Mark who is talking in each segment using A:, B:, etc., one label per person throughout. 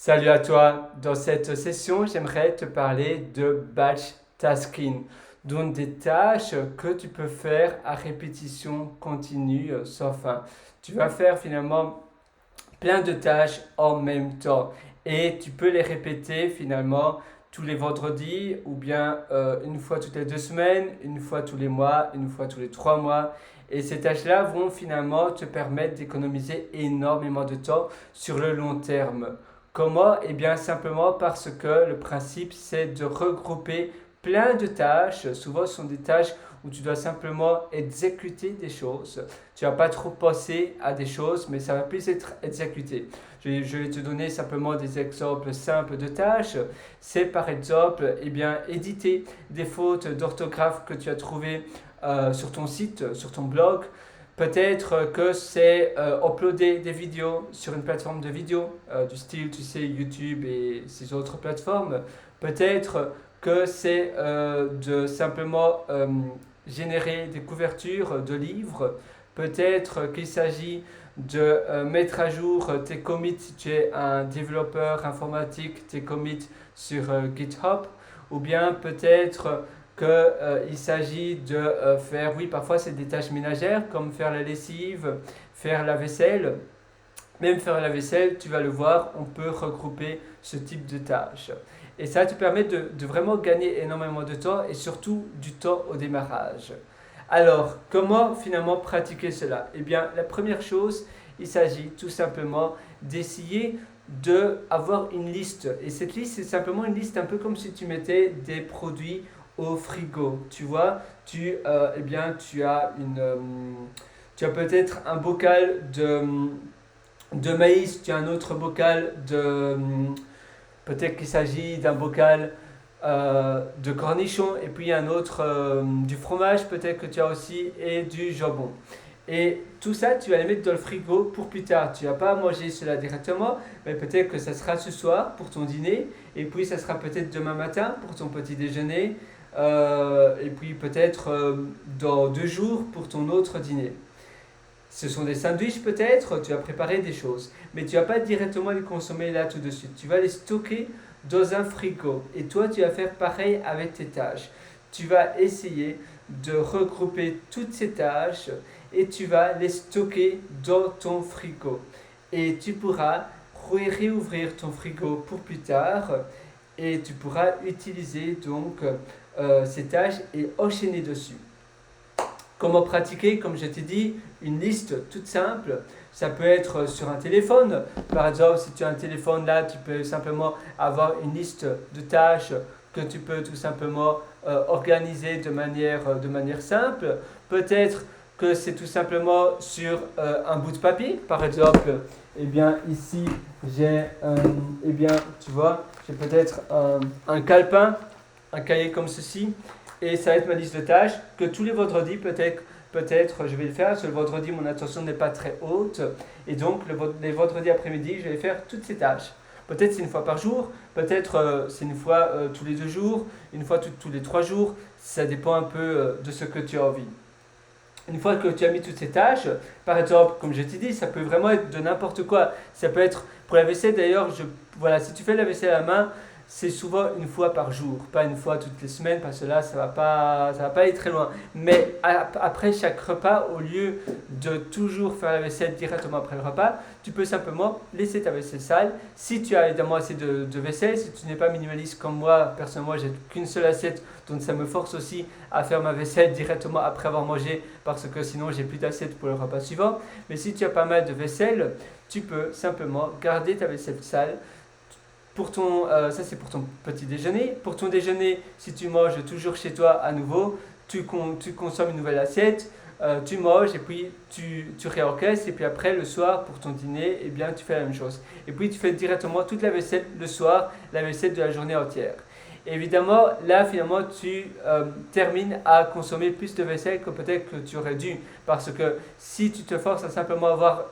A: Salut à toi. Dans cette session, j'aimerais te parler de batch tasking, donc des tâches que tu peux faire à répétition continue sans fin. Tu vas faire finalement plein de tâches en même temps et tu peux les répéter finalement tous les vendredis ou bien une fois toutes les 2 semaines, une fois tous les mois, une fois tous les 3 mois. Et ces tâches-là vont finalement te permettre d'économiser énormément de temps sur le long terme. Comment? Eh bien simplement parce que le principe c'est de regrouper plein de tâches. Souvent ce sont des tâches où tu dois simplement exécuter des choses. Tu vas pas trop penser à des choses, mais ça va plus être exécuté. Je vais te donner simplement des exemples simples de tâches. C'est par exemple, eh bien, éditer des fautes d'orthographe que tu as trouvées sur ton site, sur ton blog. Peut-être que c'est uploader des vidéos sur une plateforme de vidéo du style, tu sais, YouTube et ces autres plateformes. Peut-être que c'est de simplement générer des couvertures de livres. Peut-être qu'il s'agit de mettre à jour tes commits si tu es un développeur informatique, tes commits sur GitHub. Ou bien peut-être qu'il s'agit de faire, oui, parfois c'est des tâches ménagères comme faire la lessive, faire la vaisselle. Même faire la vaisselle, tu vas le voir, on peut regrouper ce type de tâches. Et ça te permet de vraiment gagner énormément de temps et surtout du temps au démarrage. Alors, comment finalement pratiquer cela? Eh bien, la première chose, il s'agit tout simplement d'essayer d'avoir une liste. Et cette liste, c'est simplement une liste un peu comme si tu mettais des produits au frigo. Tu vois, eh bien, tu as peut-être un bocal de maïs, tu as un autre bocal de... Peut-être qu'il s'agit d'un bocal de cornichons et puis un autre du fromage peut-être que tu as aussi et du jambon. Et tout ça, tu vas les mettre dans le frigo pour plus tard. Tu vas pas manger cela directement, mais peut-être que ça sera ce soir pour ton dîner, et puis ça sera peut-être demain matin pour ton petit déjeuner, et puis peut-être dans 2 jours pour ton autre dîner. Ce sont des sandwichs peut-être, tu vas préparer des choses, mais tu vas pas directement les consommer là tout de suite. Tu vas les stocker dans un frigo et toi tu vas faire pareil avec tes tâches. Tu vas essayer de regrouper toutes ces tâches et tu vas les stocker dans ton frigo. Et tu pourras réouvrir ton frigo pour plus tard et tu pourras utiliser donc ces tâches et enchaîner dessus. Comment pratiquer? Comme je t'ai dit, une liste toute simple. Ça peut être sur un téléphone. Par exemple, si tu as un téléphone là, tu peux simplement avoir une liste de tâches que tu peux tout simplement organiser de manière simple. Peut-être que c'est tout simplement sur un bout de papier. Par exemple, eh bien ici, eh bien, tu vois, j'ai peut-être un calepin, un cahier comme ceci. Et ça va être ma liste de tâches que tous les vendredis, peut-être je vais le faire. Parce que le vendredi, mon attention n'est pas très haute. Et donc, les vendredis après-midi, je vais faire toutes ces tâches. Peut-être c'est une fois par jour, peut-être c'est une fois tous les 2 jours, une fois tous les 3 jours. Ça dépend un peu de ce que tu as envie. Une fois que tu as mis toutes ces tâches, par exemple, comme je t'ai dit, ça peut vraiment être de n'importe quoi. Ça peut être pour la vaisselle d'ailleurs, voilà, si tu fais la vaisselle à la main, c'est souvent une fois par jour, pas une fois toutes les semaines parce que là ça va pas aller très loin. Mais après chaque repas, au lieu de toujours faire la vaisselle directement après le repas, tu peux simplement laisser ta vaisselle sale. Si tu as évidemment assez de vaisselle, si tu n'es pas minimaliste comme moi, personnellement j'ai qu'une seule assiette, donc ça me force aussi à faire ma vaisselle directement après avoir mangé parce que sinon j'ai plus d'assiette pour le repas suivant. Mais si tu as pas mal de vaisselle, tu peux simplement garder ta vaisselle sale. Ça c'est pour ton petit déjeuner. Pour ton déjeuner, si tu manges toujours chez toi à nouveau, tu consommes une nouvelle assiette, tu manges et puis tu réorchestres. Et puis après, le soir, pour ton dîner, eh bien, tu fais la même chose. Et puis tu fais directement toute la vaisselle le soir, la vaisselle de la journée entière. Et évidemment, là, finalement, tu termines à consommer plus de vaisselle que peut-être que tu aurais dû. Parce que si tu te forces à simplement avoir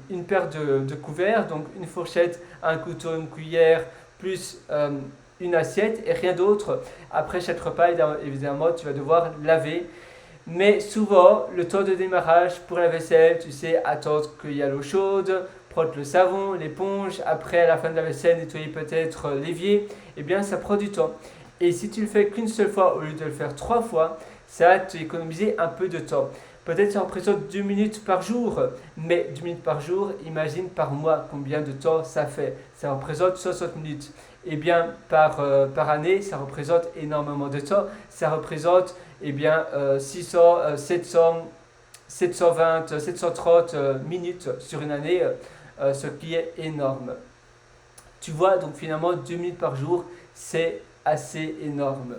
A: une paire de couverts, donc une fourchette, un couteau, une cuillère, plus une assiette et rien d'autre, après chaque repas, évidemment, tu vas devoir laver. Mais souvent, le temps de démarrage pour la vaisselle, tu sais, attendre qu'il y a l'eau chaude, prendre le savon, l'éponge, après à la fin de la vaisselle nettoyer peut-être l'évier, eh bien ça prend du temps. Et si tu le fais qu'une seule fois au lieu de le faire 3 fois, ça va t'économiser un peu de temps. Peut-être ça représente 2 minutes par jour, mais 2 minutes par jour, imagine par mois combien de temps ça fait. Ça représente 60 minutes. Eh bien, par année, ça représente énormément de temps. Ça représente 600, 700, 720, 730 minutes sur une année, ce qui est énorme. Tu vois, donc finalement, 2 minutes par jour, c'est assez énorme.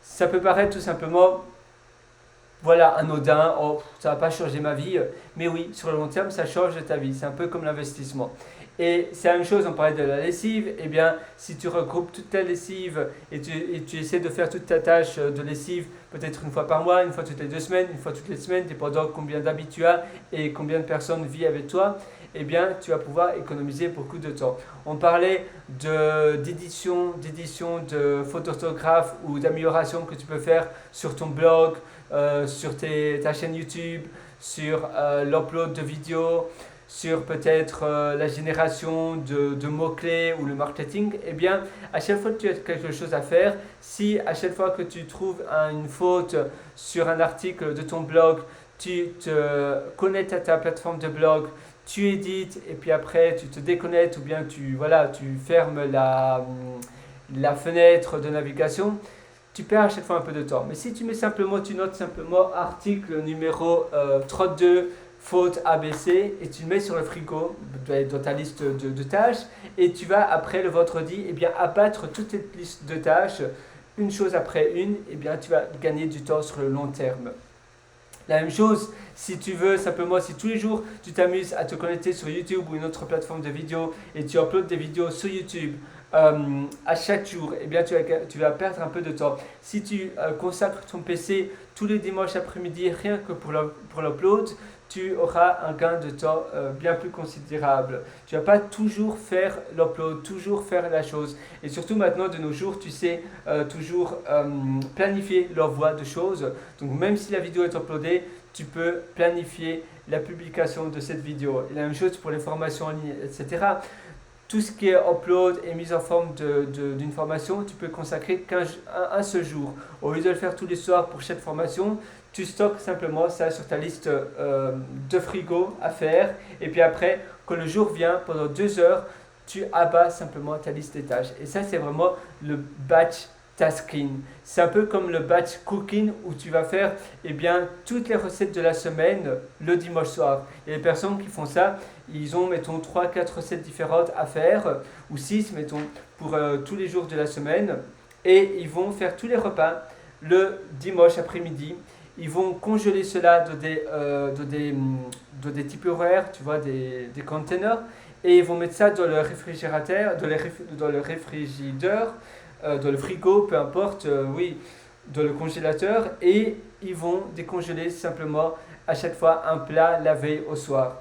A: Ça peut paraître tout simplement, voilà, anodin, oh, ça ne va pas changer ma vie, mais oui, sur le long terme, ça change ta vie. C'est un peu comme l'investissement. Et c'est la même chose, on parlait de la lessive, eh bien, si tu regroupes toute ta lessive et tu essaies de faire toute ta tâche de lessive, peut-être une fois par mois, une fois toutes les 2 semaines, une fois toutes les semaines, dépendant combien d'habits tu as et combien de personnes vivent avec toi, eh bien, tu vas pouvoir économiser beaucoup de temps. On parlait d'édition, de fautes d'orthographe ou d'amélioration que tu peux faire sur ton blog, sur ta chaîne YouTube, sur l'upload de vidéos, sur peut-être la génération de mots-clés ou le marketing, eh bien, à chaque fois que tu as quelque chose à faire, si à chaque fois que tu trouves une faute sur un article de ton blog, tu te connectes à ta plateforme de blog, tu édites et puis après tu te déconnectes ou bien tu fermes la fenêtre de navigation, tu perds à chaque fois un peu de temps. Mais si tu notes simplement article numéro 32, faute ABC, et tu le mets sur le frigo dans ta liste de tâches, et tu vas après le vendredi abattre toute cette liste de tâches, une chose après une, et bien tu vas gagner du temps sur le long terme. La même chose, si tu veux simplement, si tous les jours tu t'amuses à te connecter sur YouTube ou une autre plateforme de vidéos et tu uploads des vidéos sur YouTube à chaque jour, eh bien tu vas perdre un peu de temps. Si tu consacres ton PC tous les dimanches après-midi rien que pour l'upload, tu auras un gain de temps bien plus considérable. Tu ne vas pas toujours faire l'upload, toujours faire la chose. Et surtout maintenant, de nos jours, tu sais toujours planifier l'envoi de choses. Donc même si la vidéo est uploadée, tu peux planifier la publication de cette vidéo. Et la même chose pour les formations en ligne, etc. Tout ce qui est upload et mise en forme d'une formation, tu peux consacrer un seul jour. Au lieu de le faire tous les soirs pour chaque formation, tu stockes simplement ça sur ta liste de frigo à faire. Et puis après, quand le jour vient, pendant 2 heures, tu abats simplement ta liste des tâches. Et ça, c'est vraiment le batch tasking. C'est un peu comme le batch cooking où tu vas faire toutes les recettes de la semaine le dimanche soir. Il y a des personnes qui font ça, ils ont mettons 3-4 recettes différentes à faire, ou 6 mettons, pour tous les jours de la semaine, et ils vont faire tous les repas le dimanche après-midi. Ils vont congeler cela dans des Tupperware, tu vois, des containers, et ils vont mettre ça dans le réfrigérateur, dans le frigidaire, dans le frigo, peu importe, dans le congélateur, et ils vont décongeler simplement à chaque fois un plat la veille au soir.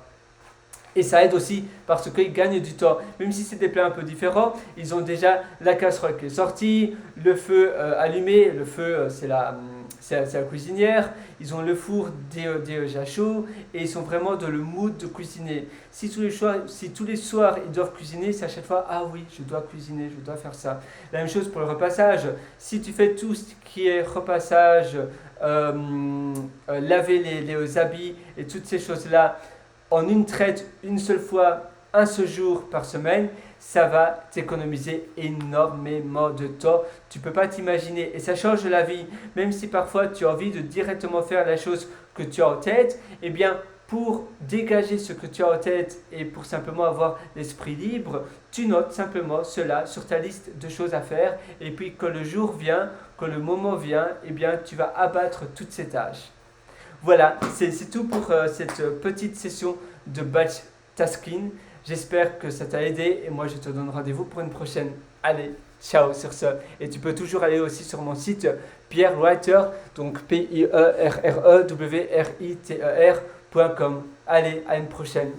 A: Et ça aide aussi parce qu'ils gagnent du temps. Même si c'est des plats un peu différents, ils ont déjà la casserole qui est sortie, le feu allumé. Le feu, c'est la cuisinière. Ils ont le four déjà chaud et ils sont vraiment dans le mood de cuisiner. Si tous les soirs ils doivent cuisiner, c'est à chaque fois, ah oui, je dois cuisiner, je dois faire ça. La même chose pour le repassage. Si tu fais tout ce qui est repassage, laver les habits et toutes ces choses-là, en une traite, une seule fois, un seul jour par semaine, ça va t'économiser énormément de temps. Tu ne peux pas t'imaginer et ça change la vie. Même si parfois tu as envie de directement faire la chose que tu as en tête, eh bien pour dégager ce que tu as en tête et pour simplement avoir l'esprit libre, tu notes simplement cela sur ta liste de choses à faire et puis quand le jour vient, quand le moment vient, eh bien tu vas abattre toutes ces tâches. Voilà, c'est tout pour cette petite session de batch tasking. J'espère que ça t'a aidé et moi je te donne rendez-vous pour une prochaine. Allez, ciao sur ce. Et tu peux toujours aller aussi sur mon site Pierre Writer, donc PIERREWRITER.com. Allez, à une prochaine.